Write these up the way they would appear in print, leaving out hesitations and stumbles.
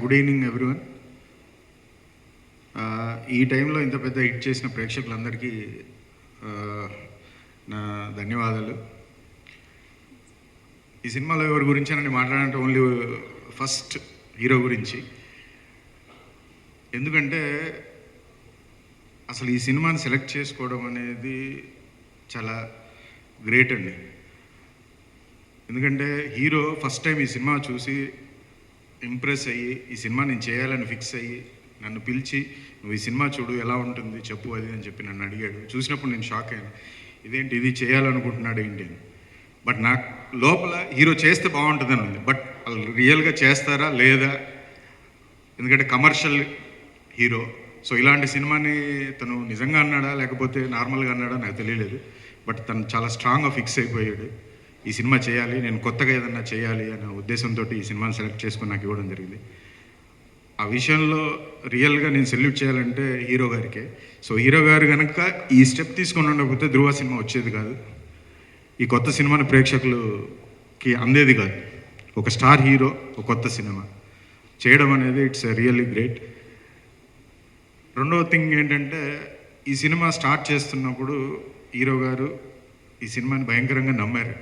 Good evening everyone. ఈ టైంలో ఇంత పెద్ద హిట్ చేసిన ప్రేక్షకులందరికీ నా ధన్యవాదాలు. ఈ సినిమాలో ఎవరి గురించి అని మాట్లాడాలంటే ఓన్లీ ఫస్ట్ హీరో గురించి. ఎందుకంటే అసలు ఈ సినిమాని సెలెక్ట్ చేసుకోవడం అనేది చాలా గ్రేట్ అండి. ఎందుకంటే హీరో ఫస్ట్ టైం ఈ సినిమా చూసి ఇంప్రెస్ అయ్యి ఈ సినిమా నేను చేయాలని ఫిక్స్ అయ్యి నన్ను పిలిచి నువ్వు ఈ సినిమా చూడు ఎలా ఉంటుంది చెప్పు అది అని చెప్పి నన్ను అడిగాడు. చూసినప్పుడు నేను షాక్ అయ్యాను, ఇదేంటి ఇది చేయాలనుకుంటున్నాడు ఏంటి అని. బట్ నాకు లోపల హీరో చేస్తే బాగుంటుందని ఉంది, బట్ వాళ్ళు రియల్గా చేస్తారా లేదా, ఎందుకంటే కమర్షియల్ హీరో. సో ఇలాంటి సినిమాని తను నిజంగా అన్నాడా లేకపోతే నార్మల్గా అన్నాడా నాకు తెలియలేదు. బట్ తను చాలా స్ట్రాంగ్గా ఫిక్స్ అయిపోయాడు, ఈ సినిమా చేయాలి, నేను కొత్తగా ఏదన్నా చేయాలి అనే ఉద్దేశంతో ఈ సినిమాని సెలెక్ట్ చేసుకుని నాకు ఇవ్వడం జరిగింది. ఆ విషయంలో రియల్గా నేను సెల్యూట్ చేయాలంటే హీరో గారికే. సో హీరో గారు కనుక ఈ స్టెప్ తీసుకొని ఉండకపోతే ధృవ సినిమా వచ్చేది కాదు, ఈ కొత్త సినిమాని ప్రేక్షకులకి అందేది కాదు. ఒక స్టార్ హీరో ఒక కొత్త సినిమా చేయడం అనేది ఇట్స్ రియల్లీ గ్రేట్. రెండవ థింగ్ ఏంటంటే ఈ సినిమా స్టార్ట్ చేస్తున్నప్పుడు హీరో గారు ఈ సినిమాని భయంకరంగా నమ్మారు.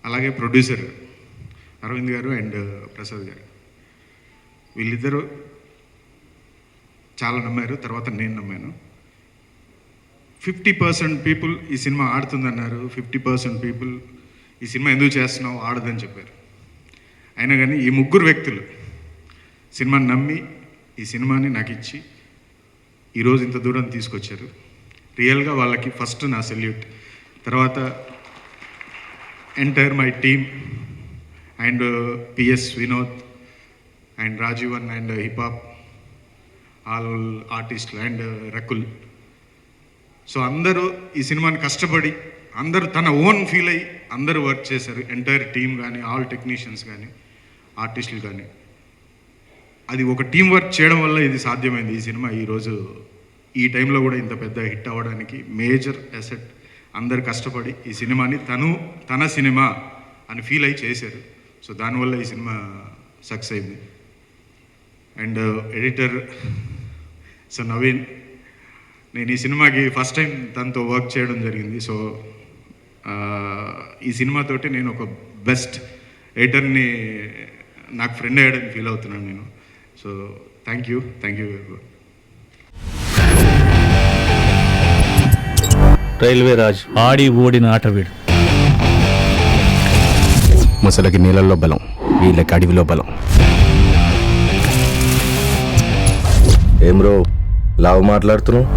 అలాగే ప్రొడ్యూసర్ అరవింద్ గారు అండ్ ప్రసాద్ గారు, వీళ్ళిద్దరూ చాలా నమ్మారు. తర్వాత నేను నమ్మాను. 50% పీపుల్ ఈ సినిమా ఆడుతుందన్నారు, 50% పీపుల్ ఈ సినిమా ఎందుకు చేస్తున్నావు ఆడదని చెప్పారు. అయినా కానీ ఈ ముగ్గురు వ్యక్తులు సినిమాని నమ్మి ఈ సినిమాని నాకు ఇచ్చి ఈరోజు ఇంత దూరం తీసుకొచ్చారు. రియల్గా వాళ్ళకి ఫస్ట్ నా సెల్యూట్. తర్వాత entire my team and PS Vinod and Rajeevan and hip hop all ఆర్టిస్టులు అండ్ రకుల్. సో అందరూ ఈ సినిమాని కష్టపడి అందరూ తన ఓన్ ఫీల్ అయ్యి అందరూ వర్క్ చేశారు. ఎంటైర్ టీమ్ కానీ ఆల్ టెక్నీషియన్స్ కానీ ఆర్టిస్టులు కానీ, అది ఒక టీం వర్క్ చేయడం వల్ల ఇది సాధ్యమైంది. ఈ సినిమా ఈరోజు ఈ టైంలో కూడా ఇంత పెద్ద హిట్ అవ్వడానికి మేజర్ అసెట్. అందరు కష్టపడి ఈ సినిమాని తన సినిమా అని ఫీల్ అయ్యి చేశారు. సో దానివల్ల ఈ సినిమా సక్సెస్ అయింది. అండ్ ఎడిటర్ సో నవీన్, నేను ఈ సినిమాకి ఫస్ట్ టైం తనతో వర్క్ చేయడం జరిగింది. సో ఈ సినిమాతోటి నేను ఒక బెస్ట్ ఎడిటర్ని నాకు ఫ్రెండ్ అయ్యాడని ఫీల్ అవుతున్నాను నేను. So thank you very. Railway Raj ఆడి ఓడిన ఆటవీడు. ముసలకి నీళ్ళల్లో బలం, వీళ్ళకి అడవిలో బలం. ఏం రో లావు మాట్లాడుతున్నావు?